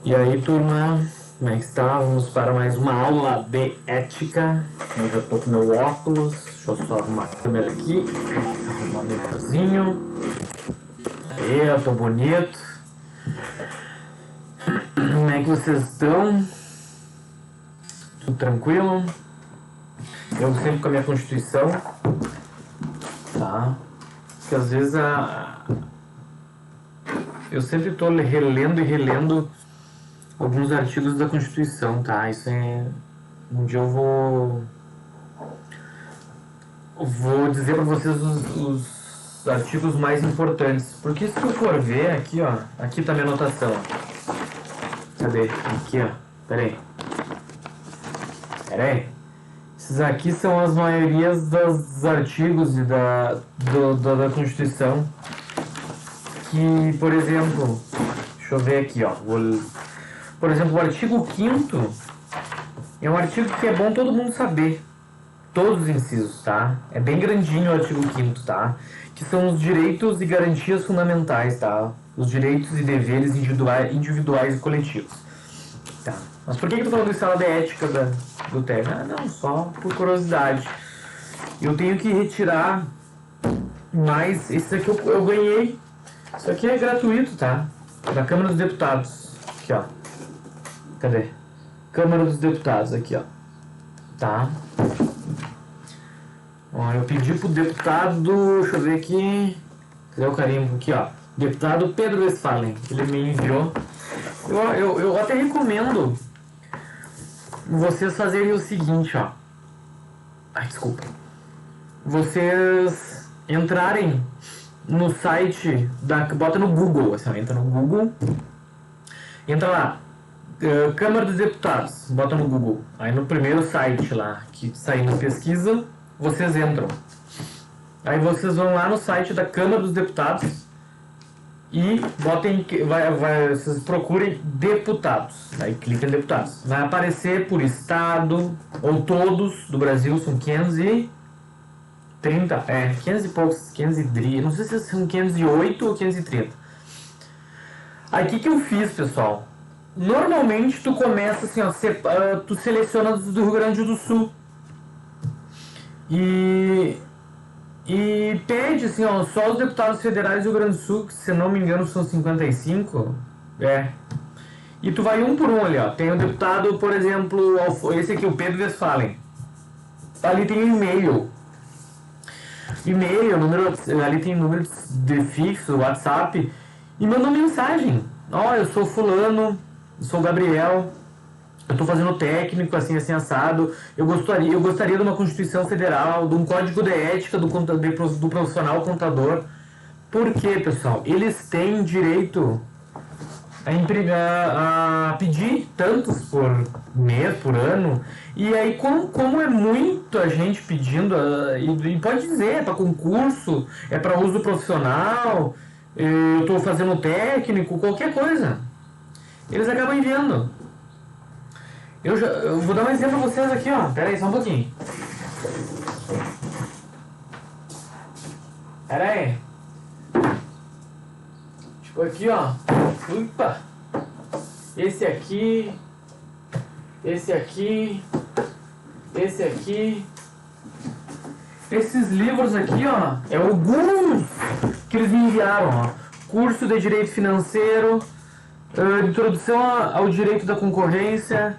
E aí, turma, como é que está? Vamos para mais uma aula de ética. Eu já estou com meu óculos, deixa eu só arrumar a câmera aqui, arrumar meu casinho. Aí, eu tô bonito. Como é que vocês estão? Tudo tranquilo? Eu sempre com a minha Constituição, tá? Porque às vezes eu sempre estou relendo e relendo alguns artigos da Constituição, tá? Isso é... Um dia eu vou dizer para vocês os artigos mais importantes. Porque se tu for ver aqui, ó, aqui tá minha anotação. Cadê? Aqui, ó. Pera aí. Esses aqui são as maiorias dos artigos da Constituição. Que, por exemplo, deixa eu ver aqui, ó. Por exemplo, o artigo 5º é um artigo que é bom todo mundo saber. Todos os incisos, tá? É bem grandinho o artigo 5º, tá? Que são os direitos e garantias fundamentais, tá? Os direitos e deveres individuais e coletivos. Tá. Mas por que eu tô falando isso de ética do TEG? Ah, não, só por curiosidade. Eu tenho que retirar mais... Esse aqui eu ganhei. Isso aqui é gratuito, tá? Da Câmara dos Deputados. Aqui, ó. Cadê? Câmara dos Deputados, aqui, ó. Tá? Ó, eu pedi pro deputado, deixa eu ver aqui, cadê o carimbo? Aqui, ó, deputado Pedro Westphalen, ele me enviou. Eu até recomendo vocês fazerem o seguinte, ó. Ai, desculpa. Vocês entrarem no site bota no Google, assim, ó, entra no Google, entra lá, Câmara dos Deputados, bota no Google. Aí no primeiro site lá, que sair na pesquisa, vocês entram. Aí vocês vão lá no site da Câmara dos Deputados e botem, vocês procurem deputados. Aí clica em deputados. Vai aparecer por estado, ou todos do Brasil, são 530, 500 e poucos, 530, não sei se são 508 ou 530. Aí o que eu fiz, pessoal? Normalmente tu começa assim, ó, tu seleciona do Rio Grande do Sul. E pede assim, ó, só os deputados federais do Rio Grande do Sul, que se não me engano são 55. E tu vai um por um ali, ó. Tem o deputado, por exemplo, esse aqui, o Pedro Westphalen. Ali tem e-mail. Ali tem número de fixo, WhatsApp. E mandou mensagem. Ó, eu sou fulano, eu sou o Gabriel. Eu estou fazendo técnico, assim assado. Eu gostaria de uma Constituição Federal, de um código de ética do profissional contador. Por quê, pessoal? Eles têm direito a pedir tantos por mês, por ano. E aí, como é muita gente pedindo, e pode dizer, é para concurso, é para uso profissional, eu estou fazendo técnico, qualquer coisa. Eles acabam enviando. Eu vou dar um exemplo pra vocês aqui, ó. Pera aí, só um pouquinho. Pera aí. Tipo aqui, ó. Opa! Esse aqui. Esse aqui. Esse aqui. Esses livros aqui, ó. É alguns que eles me enviaram, ó. Curso de Direito Financeiro. Introdução ao Direito da Concorrência.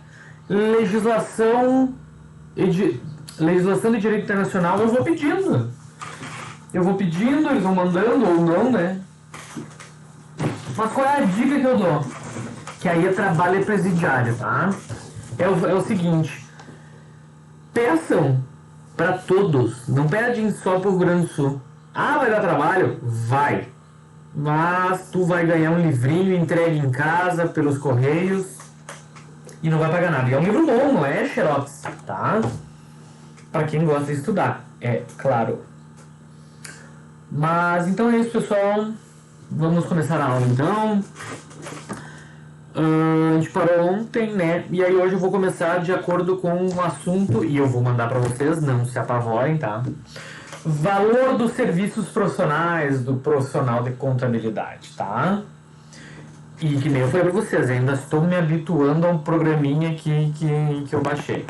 Legislação de direito internacional. Eu vou pedindo, eles vão mandando ou não, né? Mas qual é a dica que eu dou? Que aí é trabalho presidiário, tá? É o seguinte: peçam para todos, não pedem só pro Rio Grande do Sul. Ah, vai dar trabalho? Vai. Mas tu vai ganhar um livrinho entregue em casa pelos correios. E não vai pagar nada. E é um livro bom, não é xerox, tá? Pra quem gosta de estudar, é claro. Mas então é isso, pessoal. Vamos começar a aula, então. A gente parou ontem, né? E aí hoje eu vou começar de acordo com o assunto. E eu vou mandar pra vocês, não se apavorem, tá? Valor dos serviços profissionais do profissional de contabilidade, tá? E que nem eu falei pra vocês, ainda estou me habituando a um programinha que eu baixei.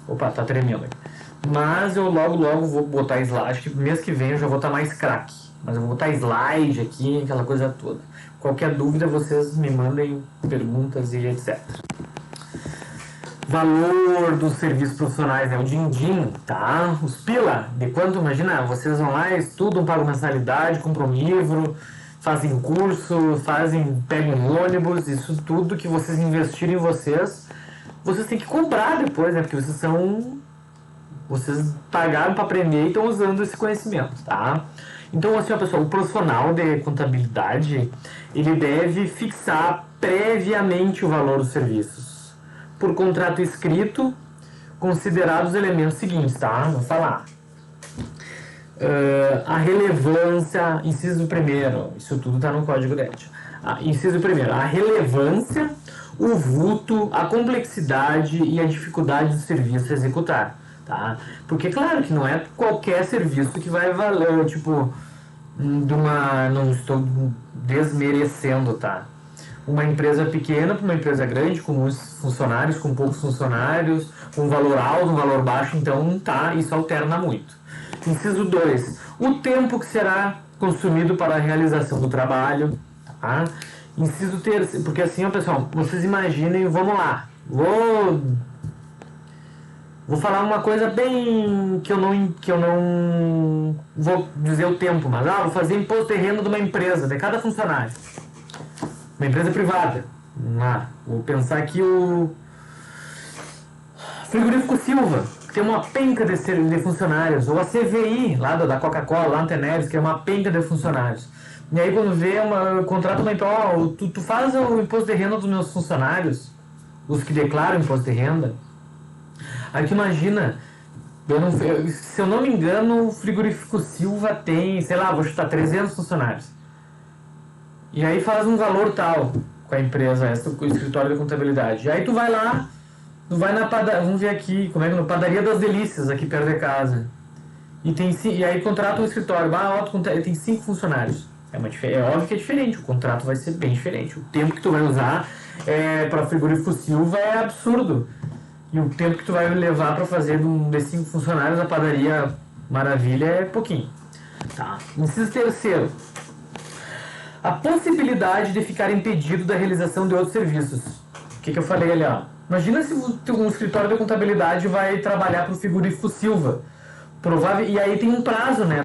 Opa, tá tremendo aqui. Mas eu logo vou botar slide. Acho que mês que vem eu já vou estar mais craque. Mas eu vou botar slide aqui, aquela coisa toda. Qualquer dúvida vocês me mandem perguntas e etc. Valor dos serviços profissionais, né? O din-din, tá? Os pila, de quanto, imagina, vocês vão lá, estudam, pagam mensalidade, compram um livro, fazem curso, pegam um ônibus, isso tudo que vocês investirem em vocês têm que comprar depois, né? Porque vocês pagaram para aprender e estão usando esse conhecimento, tá? Então, assim, ó, pessoal, o profissional de contabilidade, ele deve fixar previamente o valor dos serviços. Por contrato escrito, considerados os elementos seguintes, tá? Vou falar. A relevância, inciso primeiro, isso tudo está no código de ética. Inciso primeiro, a relevância, o vulto, a complexidade e a dificuldade do serviço a executar, tá? Porque, claro, que não é qualquer serviço que vai valer, tipo, não estou desmerecendo, tá? Uma empresa pequena para uma empresa grande, com muitos funcionários, com poucos funcionários, um valor alto, um valor baixo, então, tá, isso alterna muito. Inciso 2. O tempo que será consumido para a realização do trabalho. Tá? Inciso 3. Porque assim, ó, pessoal, vocês imaginem, vamos lá. Vou falar uma coisa bem que eu não vou dizer o tempo, mas vou fazer imposto de renda de uma empresa, de cada funcionário. Uma empresa privada. Vou pensar aqui o Frigorífico Silva, que tem uma penca de funcionários, ou a CVI, lá da Coca-Cola, lá no Teneves, que é uma penca de funcionários. E aí quando vê, contrata uma empresa, tu faz o imposto de renda dos meus funcionários, os que declaram imposto de renda. Aí tu imagina, se eu não me engano, o Frigorífico Silva tem, sei lá, vou chutar 300 funcionários. E aí faz um valor tal com a empresa, com o escritório de contabilidade. E aí tu vai lá, na padaria, vamos ver aqui, como é que é, Padaria das Delícias, aqui perto de casa. E aí contrata um escritório, tem 5 funcionários. É óbvio que é diferente, o contrato vai ser bem diferente. O tempo que tu vai usar para Frigorífico Silva é absurdo. E o tempo que tu vai levar para fazer de 5 funcionários a Padaria Maravilha é pouquinho. Tá. Inciso terceiro. A possibilidade de ficar impedido da realização de outros serviços. O que eu falei ali, ó? Imagina se um escritório de contabilidade vai trabalhar para o Frigorífico Silva. E aí tem um prazo, né?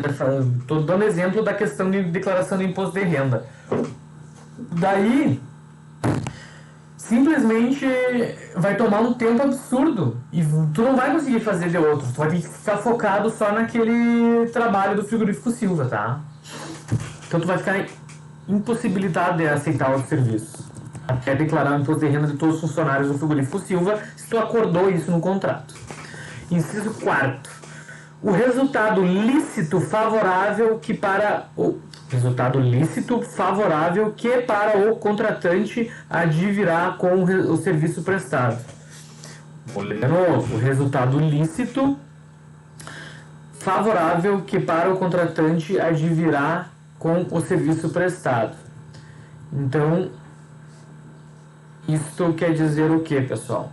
Estou dando exemplo da questão de declaração de imposto de renda. Daí, simplesmente vai tomar um tempo absurdo. E tu não vai conseguir fazer de outros. Tu vai ter que ficar focado só naquele trabalho do Frigorífico Silva, tá? Então tu vai ficar impossibilitado de aceitar outros serviços. Até declarar o imposto de renda de todos os funcionários do Frigorífico Silva, se tu acordou isso no contrato. Inciso 4. O resultado lícito favorável que para o contratante advirá com o serviço prestado. Vou ler de novo. O resultado lícito favorável que para o contratante advirá com o serviço prestado. Então, isto quer dizer o que, pessoal?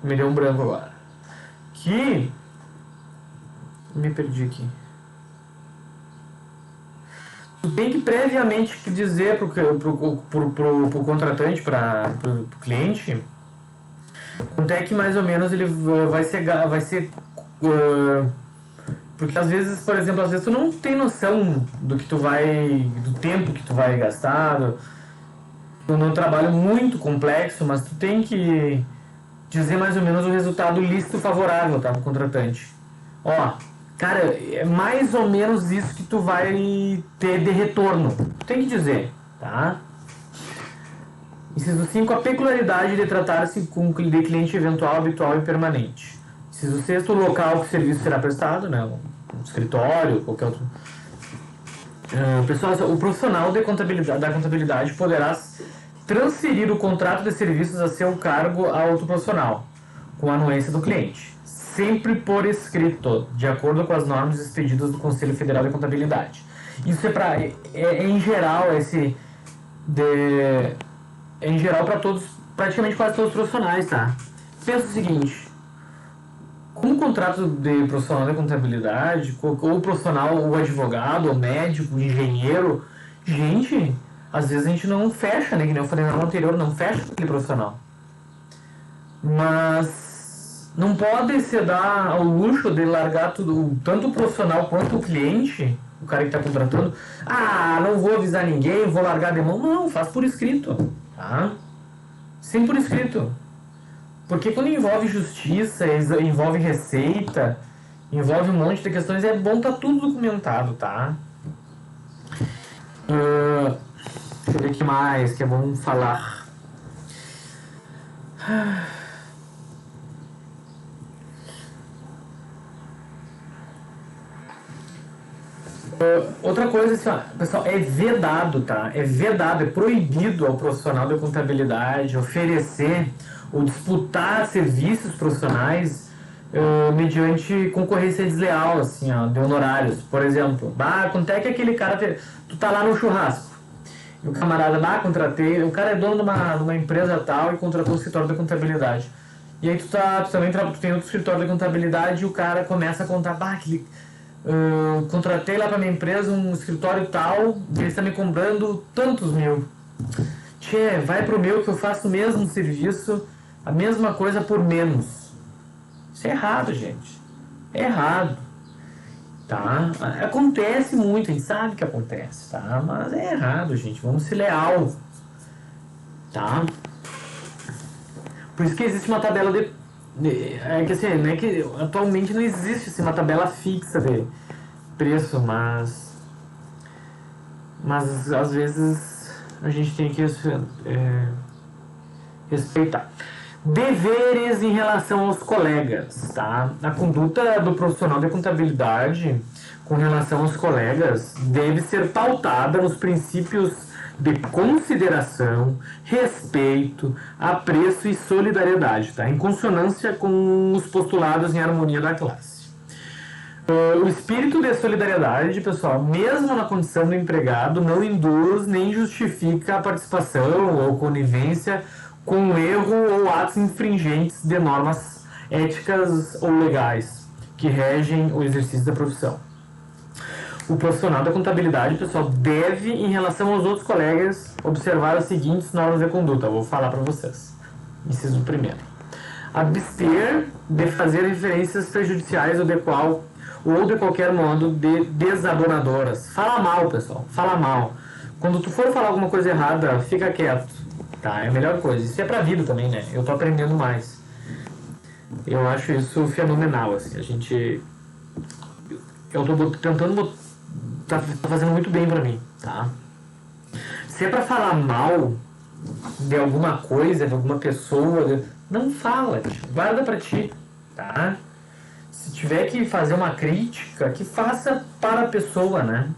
Me deu um branco agora. Me perdi aqui. Tu tem que previamente dizer pro contratante, para o cliente, quanto é que mais ou menos ele vai ser porque às vezes, por exemplo, tu não tem noção do tempo que tu vai gastar. Tu não trabalho muito complexo, mas tu tem que dizer mais ou menos o resultado lícito favorável, tá, pro contratante. Cara, é mais ou menos isso que tu vai ter de retorno. Tu tem que dizer, tá? Inciso 5, a peculiaridade de tratar-se de cliente eventual, habitual e permanente. Inciso 6, o local que o serviço será prestado, né? Um escritório, qualquer outro. Pessoal, o profissional da contabilidade poderá transferir o contrato de serviços a seu cargo a outro profissional, com a anuência do cliente, sempre por escrito, de acordo com as normas expedidas do Conselho Federal de Contabilidade. Isso é em geral em geral para todos, praticamente quase todos os profissionais, tá? Pensa o seguinte: como contrato de profissional de contabilidade, ou profissional, ou advogado, ou médico, engenheiro, gente, às vezes a gente não fecha, né? Que nem eu falei no anterior, não fecha aquele profissional. Mas não pode se dar ao luxo de largar tudo, tanto o profissional quanto o cliente, o cara que está contratando. Ah, não vou avisar ninguém, vou largar de mão. Não, faz por escrito, tá? Sim, por escrito. Porque quando envolve justiça, envolve receita, envolve um monte de questões, é bom estar tudo documentado, tá? Deixa eu ver o que mais que é bom falar. Outra coisa, assim, ó, pessoal, é vedado, tá? É vedado, é proibido ao profissional de contabilidade oferecer ou disputar serviços profissionais mediante concorrência desleal, assim, ó, de honorários. Por exemplo, quanto é que aquele cara... Tu tá lá no churrasco, e o camarada, contratei... O cara é dono de uma empresa tal e contratou um escritório de contabilidade. E aí tu tem outro escritório de contabilidade e o cara começa a contar, contratei lá pra minha empresa um escritório tal, e ele está me cobrando tantos mil. Tchê, vai pro meu que eu faço o mesmo serviço, a mesma coisa por menos. Isso é errado, gente. É errado. Tá? Acontece muito, a gente sabe que acontece, tá? Mas é errado, gente. Vamos ser leal. Tá? Por isso que existe uma tabela é que assim, não é que atualmente não existe assim, uma tabela fixa de preço, mas às vezes a gente tem que respeitar. Deveres em relação aos colegas, tá? A conduta do profissional de contabilidade com relação aos colegas deve ser pautada nos princípios de consideração, respeito, apreço e solidariedade, tá? Em consonância com os postulados em harmonia da classe. O espírito de solidariedade, pessoal, mesmo na condição do empregado, não induz nem justifica a participação ou conivência com erro ou atos infringentes de normas éticas ou legais que regem o exercício da profissão. O profissional da contabilidade, pessoal, deve, em relação aos outros colegas, observar as seguintes normas de conduta. Eu vou falar para vocês. Inciso primeiro. Abster de fazer referências prejudiciais ou de qualquer modo desabonadoras. Fala mal, pessoal. Fala mal. Quando tu for falar alguma coisa errada, fica quieto. Tá? É a melhor coisa. Isso é pra vida também, né? Eu tô aprendendo mais. Eu acho isso fenomenal, assim. Eu tô tentando... Tá fazendo muito bem pra mim, tá? Se é pra falar mal de alguma coisa, de alguma pessoa, não fala, guarda pra ti, tá? Se tiver que fazer uma crítica, que faça para a pessoa, né?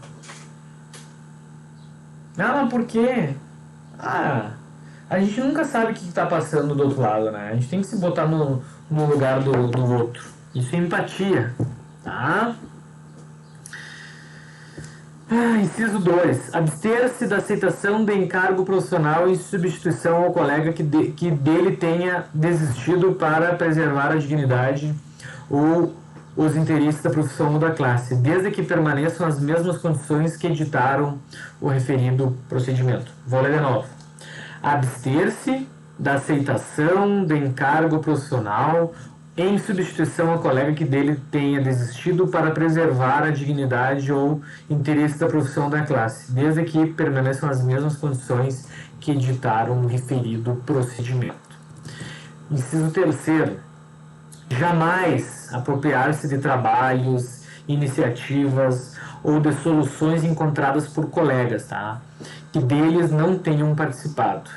Mas por quê? A gente nunca sabe o que tá passando do outro lado, né? A gente tem que se botar no lugar do outro. Isso é empatia, tá? Inciso 2. Abster-se da aceitação de encargo profissional em substituição ao colega que dele tenha desistido para preservar a dignidade ou os interesses da profissão ou da classe, desde que permaneçam as mesmas condições que editaram o referido procedimento. Vou ler de novo. Abster-se da aceitação de encargo profissional em substituição ao colega que dele tenha desistido para preservar a dignidade ou interesse da profissão da classe, desde que permaneçam as mesmas condições que editaram o referido procedimento. Inciso terceiro. Jamais apropriar-se de trabalhos, iniciativas ou de soluções encontradas por colegas, tá? Que deles não tenham participado,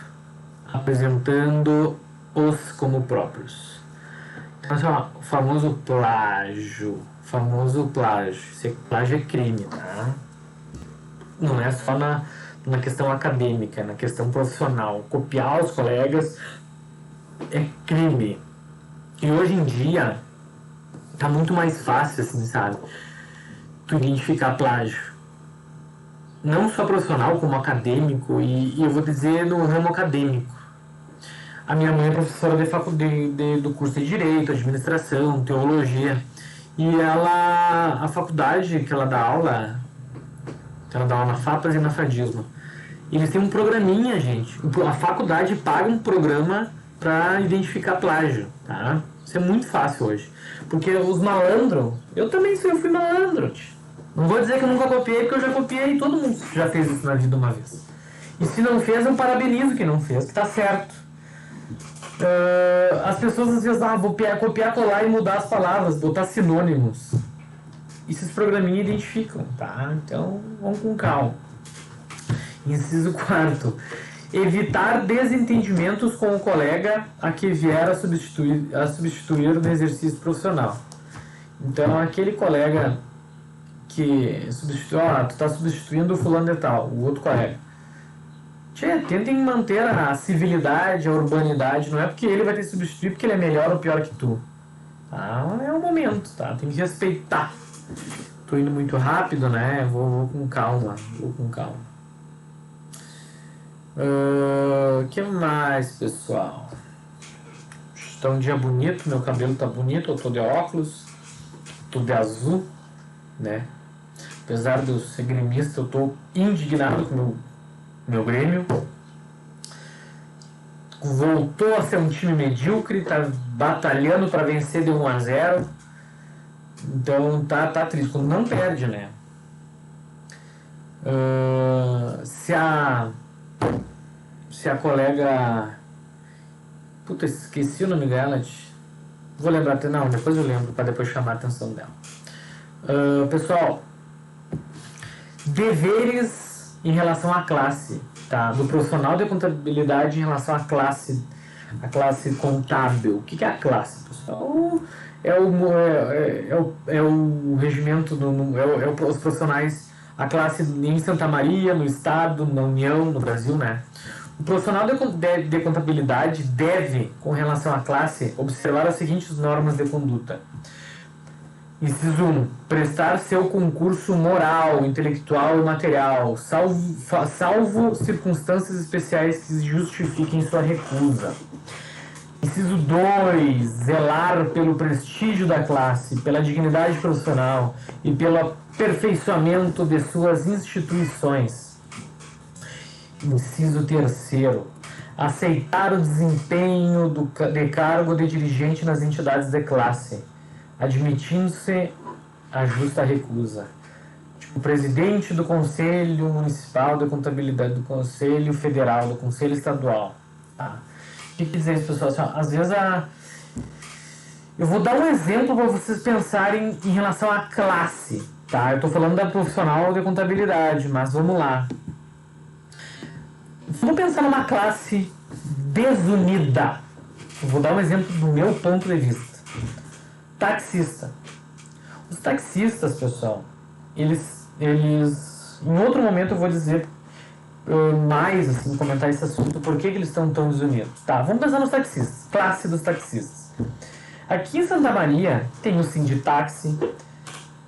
apresentando-os como próprios. Então, o famoso plágio. Plágio é crime, tá? Não é só na questão acadêmica, na questão profissional. Copiar os colegas é crime. E hoje em dia, tá muito mais fácil, assim, sabe? Tu identificar plágio. Não só profissional, como acadêmico, e eu vou dizer no ramo acadêmico. A minha mãe é professora do curso de Direito, Administração, Teologia. E a faculdade que ela dá aula na FAPAS e na Fradisma, eles têm um programinha, gente. A faculdade paga um programa para identificar plágio, tá? Isso é muito fácil hoje. Porque os malandros, eu fui malandro. Não vou dizer que eu nunca copiei, porque eu já copiei, todo mundo já fez isso na vida uma vez. E se não fez, eu parabenizo quem não fez, que tá certo. As pessoas às vezes vou copiar, colar e mudar as palavras, botar sinônimos. Esses programinhas identificam, tá? Então, vamos com calma. Inciso 4. Evitar desentendimentos com o colega a que vier a substituir no exercício profissional. Então, aquele colega que substitui, tu tá substituindo o fulano de tal, o outro colega. Tentem manter a civilidade, a urbanidade. Não é porque ele vai te substituir porque ele é melhor ou pior que tu. Tá? É o momento, tá? Tem que respeitar. Tô indo muito rápido, né? Vou com calma. Que mais, pessoal? Está um dia bonito, meu cabelo tá bonito, eu tô de óculos, tô de azul, né? Apesar de eu ser gremista, eu tô indignado com meu Grêmio. Voltou a ser um time medíocre, tá batalhando para vencer de 1-0. Então tá triste, quando não perde, né? Se a colega... Puta, esqueci o nome dela. Vou lembrar até, não, depois eu lembro, para depois chamar a atenção dela. Pessoal, deveres em relação à classe, tá? Do profissional de contabilidade em relação à classe contábil. O que é a classe, pessoal? É o regimento, os profissionais, a classe em Santa Maria, no Estado, na União, no Brasil, né? O profissional de contabilidade deve, com relação à classe, observar as seguintes normas de conduta. Inciso 1. Prestar seu concurso moral, intelectual e material, salvo circunstâncias especiais que justifiquem sua recusa. Inciso 2. Zelar pelo prestígio da classe, pela dignidade profissional e pelo aperfeiçoamento de suas instituições. Inciso 3. Aceitar o desempenho de cargo de dirigente nas entidades de classe, admitindo-se a justa recusa. Tipo, o presidente do Conselho Municipal de Contabilidade, do Conselho Federal, do Conselho Estadual. Tá? O que quer dizer isso, pessoal? Assim, às vezes eu vou dar um exemplo para vocês pensarem em relação à classe. Tá? Eu estou falando da profissional de contabilidade, mas vamos lá. Vamos pensar numa classe desunida. Eu vou dar um exemplo do meu ponto de vista. Taxista. Os taxistas, pessoal, eles em outro momento eu vou dizer mais, assim, comentar esse assunto, por que eles estão tão desunidos. Tá, vamos pensar nos taxistas, classe dos taxistas. Aqui em Santa Maria tem o Sinditaxi,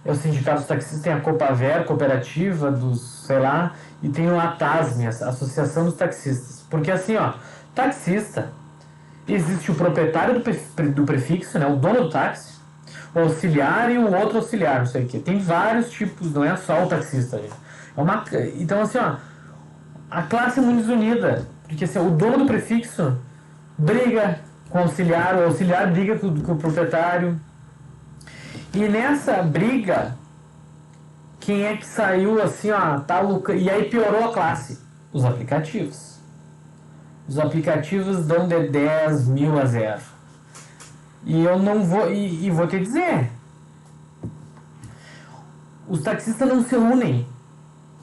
o sindicato dos taxistas, tem a Copaver, cooperativa dos, sei lá, e tem o ATASME, a Associação dos Taxistas. Porque assim, ó, taxista, existe o proprietário do prefixo, né, o dono do táxi, o auxiliar e o outro auxiliar, não sei o que. Tem vários tipos, não é só o taxista. Então assim, ó, a classe é muito desunida, porque assim, o dono do prefixo briga com o auxiliar briga com o proprietário. E nessa briga, quem é que saiu assim, ó, e aí piorou a classe? Os aplicativos. Os aplicativos dão de 10 mil a 0. E eu não vou, e vou te dizer, os taxistas não se unem.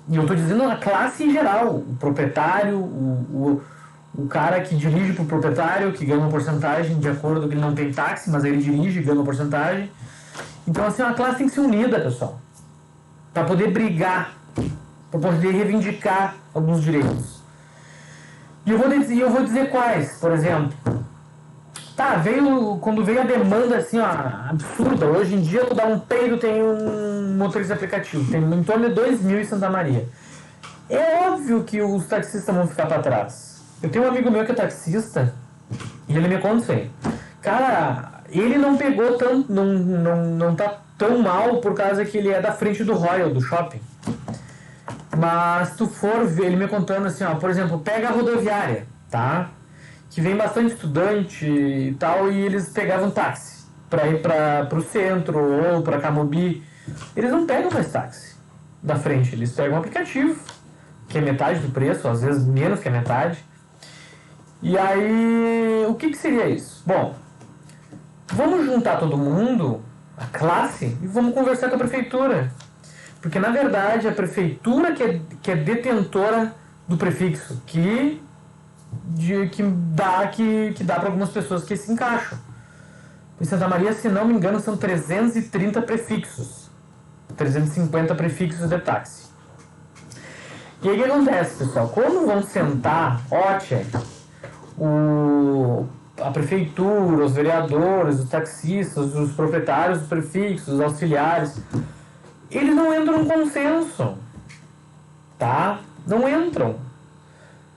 E eu tô dizendo a classe em geral, o proprietário, o cara que dirige pro proprietário, que ganha uma porcentagem de acordo com que ele não tem táxi, mas ele dirige e ganha uma porcentagem. Então assim, a classe tem que ser unida, pessoal, para poder brigar, para poder reivindicar alguns direitos. E eu vou dizer quais, por exemplo, Tá, quando veio a demanda assim, ó, absurda. Hoje em dia, tu dá um peido, tem um motorista aplicativo. Tem em torno de 2.000 em Santa Maria. É óbvio que os taxistas vão ficar pra trás. Eu tenho um amigo meu que é taxista e ele me conta isso aí. Cara, ele não pegou tão. Não tá tão mal por causa que ele é da frente do Royal, do shopping. Mas se tu for ver, ele me contando assim, ó, por exemplo, pega a rodoviária, tá? Que vem bastante estudante e tal, e eles pegavam táxi pra ir pro centro ou pra Camobi. Eles não pegam mais táxi da frente, eles pegam um aplicativo, que é metade do preço, às vezes menos que a metade. E aí, o que seria isso? Bom, vamos juntar todo mundo, a classe, e vamos conversar com a prefeitura. Porque, na verdade, a prefeitura que é detentora do prefixo, que dá para algumas pessoas que se encaixam. Em Santa Maria, se não me engano, são 330 prefixos. 350 prefixos de táxi. E aí o que acontece, pessoal? Quando vão sentar, a prefeitura, os vereadores, os taxistas, os proprietários dos prefixos, os auxiliares, eles não entram num consenso, tá? Não entram.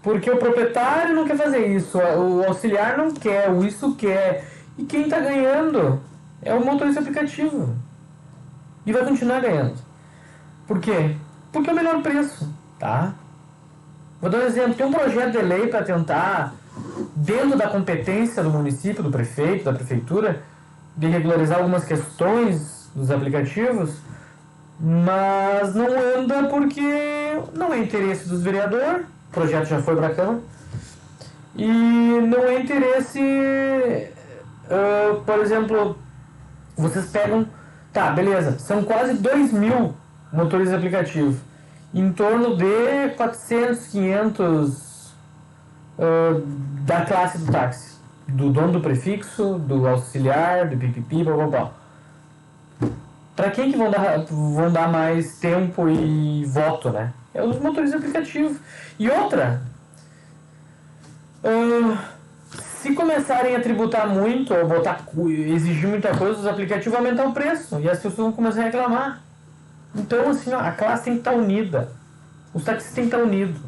Porque o proprietário não quer fazer isso, o auxiliar não quer, o isso quer. E quem está ganhando é o motorista aplicativo. E vai continuar ganhando. Por quê? Porque é o melhor preço, tá? Vou dar um exemplo. Tem um projeto de lei para tentar, dentro da competência do município, do prefeito, da prefeitura, de regularizar algumas questões dos aplicativos, mas não anda porque não é interesse dos vereadores, o projeto já foi para a Câmara, e não é interesse, por exemplo, vocês pegam, tá, beleza, são quase 2.000 motoristas aplicativos, em torno de 400, 500 da classe do táxi, do dono do prefixo, do auxiliar, do pipipi, blá blá blá. Para quem que vão dar mais tempo e voto, né? É os motoristas aplicativos. E outra, se começarem a tributar muito, ou exigir muita coisa, os aplicativos vão aumentar o preço e as pessoas vão começar a reclamar. Então, assim, ó, a classe tem que estar unida. Os taxistas têm que estar unidos.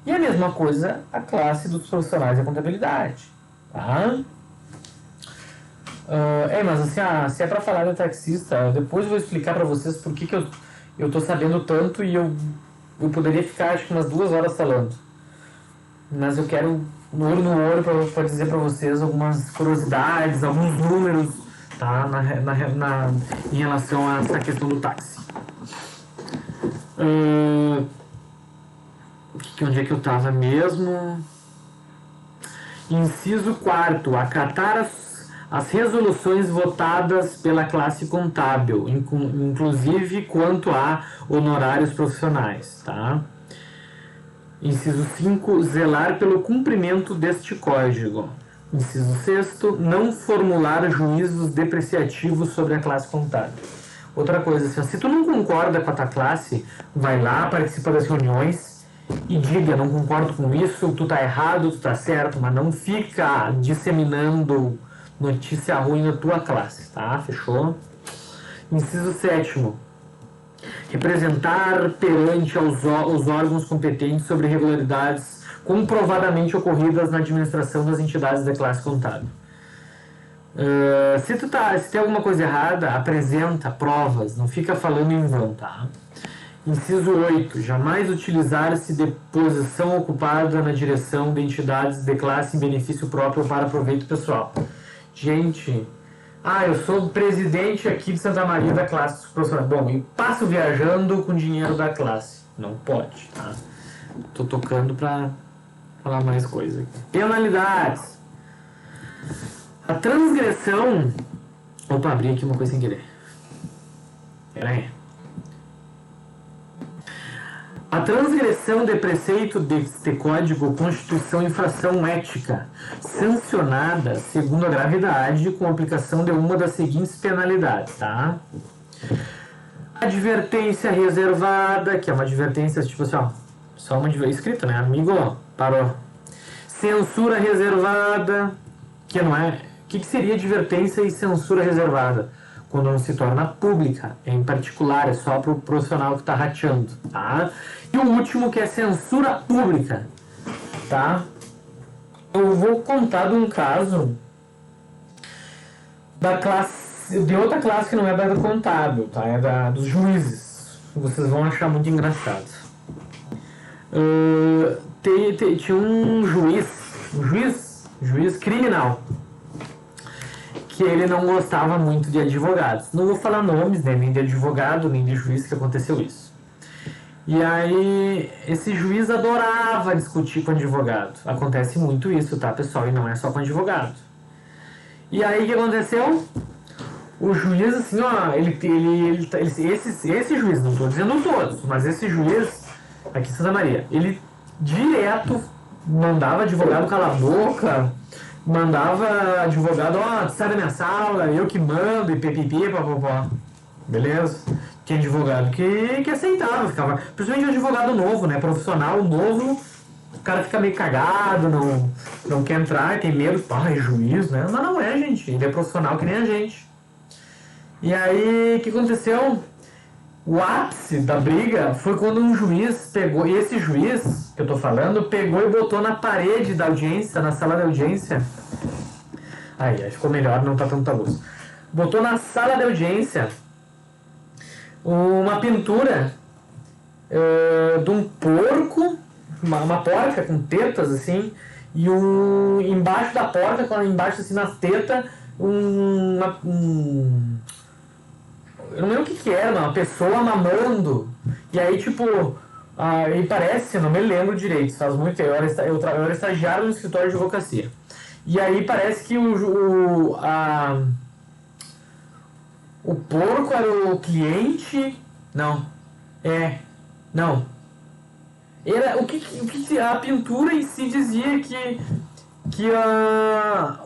E a mesma coisa a classe dos profissionais da contabilidade. Tá? Mas assim, se é pra falar de taxista, depois eu vou explicar pra vocês por que eu tô sabendo tanto e eu poderia ficar acho que umas 2 horas falando. Mas eu quero no olho pra dizer pra vocês algumas curiosidades, alguns números, tá? Em relação a essa questão do táxi. Onde é que eu tava mesmo? Inciso 4º, acatar as resoluções votadas pela classe contábil, inclusive quanto a honorários profissionais, tá? Inciso 5, zelar pelo cumprimento deste código. Inciso 6º, não formular juízos depreciativos sobre a classe contábil. Outra coisa, assim, se tu não concorda com a tua classe, vai lá, participa das reuniões e diga, não concordo com isso, tu tá errado, tu tá certo, mas não fica disseminando notícia ruim na tua classe, tá? Fechou? Inciso 7º, representar perante os órgãos competentes sobre irregularidades comprovadamente ocorridas na administração das entidades da classe contábil. Se tem alguma coisa errada, apresenta provas, não fica falando em vão, tá? Inciso 8, jamais utilizar-se de posição ocupada na direção de entidades de classe em benefício próprio ou para proveito pessoal. Gente, eu sou presidente aqui de Santa Maria da classe dos profissionais. Bom, e passo viajando com dinheiro da classe. Não pode, tá? Tô tocando pra falar mais coisa aqui. Penalidades. A transgressão... Opa, abri aqui uma coisa sem querer. Pera aí. A transgressão de preceito deste Código constituição infração ética, sancionada, segundo a gravidade, com aplicação de uma das seguintes penalidades, tá? Advertência reservada, que é uma advertência, tipo assim, só uma escrita, né? Amigo, parou. Censura reservada, que não é que seria advertência e censura reservada? Quando não se torna pública, em particular, é só para o profissional que está rateando, tá? E o último, que é censura pública, tá? Eu vou contar de um caso da classe, de outra classe que não é da do contábil, tá? É dos juízes. Vocês vão achar muito engraçado. Tinha um juiz criminal, que ele não gostava muito de advogados. Não vou falar nomes, né, nem de advogado, nem de juiz que aconteceu isso. E aí, esse juiz adorava discutir com advogado. Acontece muito isso, tá, pessoal? E não é só com advogado. E aí, o que aconteceu? O juiz, assim, ó, esse juiz, não tô dizendo todos, mas esse juiz, aqui em Santa Maria, ele direto mandava advogado calar a boca, mandava advogado, ó, sai da minha sala, eu que mando, e pipipi, papapá. Beleza? Tinha advogado que aceitava, ficava. Principalmente advogado novo, né? Profissional novo, o cara fica meio cagado, não quer entrar, tem medo, pá, é juiz, né? Mas não é, gente. Ele é profissional que nem a gente. E aí, o que aconteceu? O ápice da briga foi quando um juiz pegou, e esse juiz que eu tô falando, pegou e botou na parede da audiência, na sala da audiência. Aí ficou melhor, não tá tanta luz. Botou na sala da audiência uma pintura de um porco, uma porca com tetas assim, e embaixo da porca, embaixo assim nas tetas, eu não lembro o que era, uma pessoa mamando. E aí, tipo, e parece, não me lembro direito, faz muito tempo, eu era estagiário no escritório de advocacia. E aí parece que o porco era o cliente. Não. Era o que a pintura em si dizia que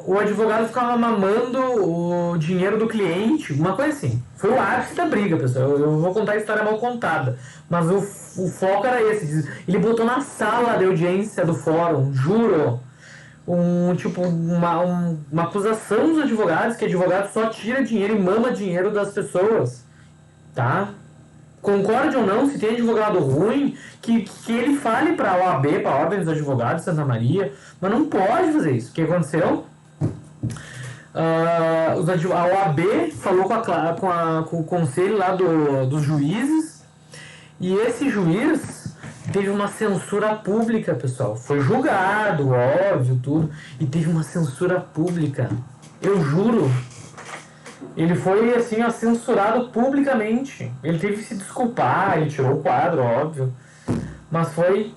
o advogado ficava mamando o dinheiro do cliente, uma coisa assim. Foi o ápice da briga, pessoal. Eu vou contar a história mal contada, mas o foco era esse. Ele botou na sala de audiência do fórum, juro, uma acusação dos advogados, que advogado só tira dinheiro e mama dinheiro das pessoas, tá? Concorde ou não, se tem advogado ruim, que ele fale para a OAB, para a Ordem dos Advogados de Santa Maria, mas não pode fazer isso. O que aconteceu? A OAB falou com o conselho lá dos juízes, e esse juiz teve uma censura pública, pessoal. Foi julgado, óbvio, tudo, e teve uma censura pública. Eu juro. Ele foi, assim, censurado publicamente. Ele teve que se desculpar, ele tirou o quadro, óbvio. Mas foi,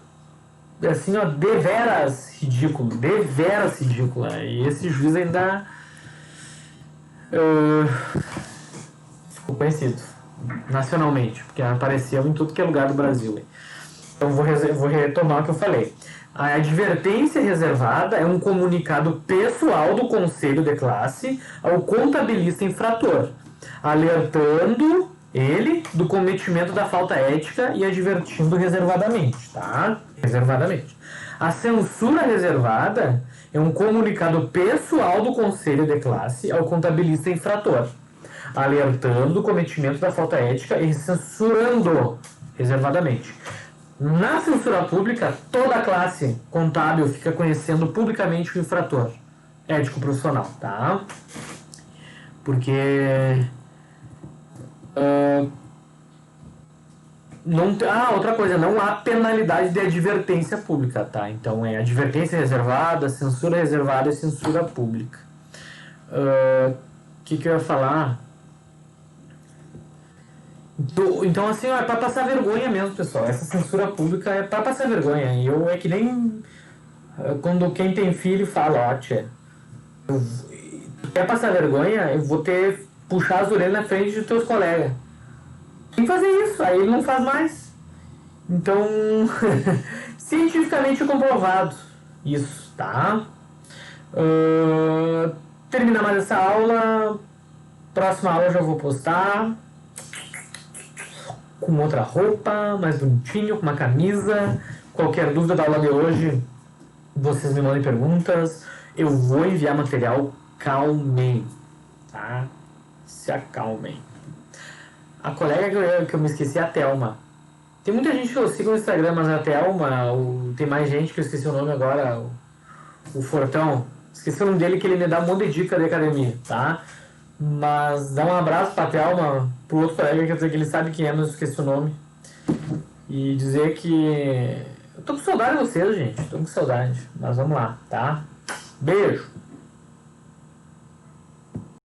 assim, deveras ridículo. Deveras ridículo. E esse juiz ainda ficou conhecido nacionalmente, porque apareceu em tudo que é lugar do Brasil. Então vou retomar o que eu falei. A advertência reservada é um comunicado pessoal do conselho de classe ao contabilista infrator, alertando ele do cometimento da falta ética e advertindo reservadamente, tá? Reservadamente. A censura reservada é um comunicado pessoal do conselho de classe ao contabilista infrator, alertando do cometimento da falta ética e censurando reservadamente. Na censura pública, toda a classe contábil fica conhecendo publicamente o infrator ético profissional, tá? Porque outra coisa, não há penalidade de advertência pública, tá? Então é advertência reservada, censura reservada e censura pública. Que eu ia falar? Então, assim, é pra passar vergonha mesmo, pessoal. Essa censura pública é pra passar vergonha. É que nem quando quem tem filho fala, ó, tia, quer passar vergonha, eu vou puxar as orelhas na frente dos teus colegas. Tem que fazer isso, aí ele não faz mais. Então, cientificamente comprovado isso, tá? Terminar mais essa aula. Próxima aula eu já vou postar com outra roupa, mais bonitinho, com uma camisa. Qualquer dúvida da aula de hoje, vocês me mandem perguntas. Eu vou enviar material acalmem, tá? Se acalmem. A colega que eu me esqueci é a Thelma. Tem muita gente que eu sigo no Instagram, mas a Thelma, tem mais gente que eu esqueci o nome agora, o Fortão. Esqueci o nome dele, que ele me dá um monte de dica de academia, tá? Mas dá um abraço pra Thelma, pro outro colega, quer dizer que ele sabe quem é, mas eu esqueci o nome. E dizer que eu tô com saudade de vocês, gente. Tô com saudade. Mas vamos lá, tá? Beijo!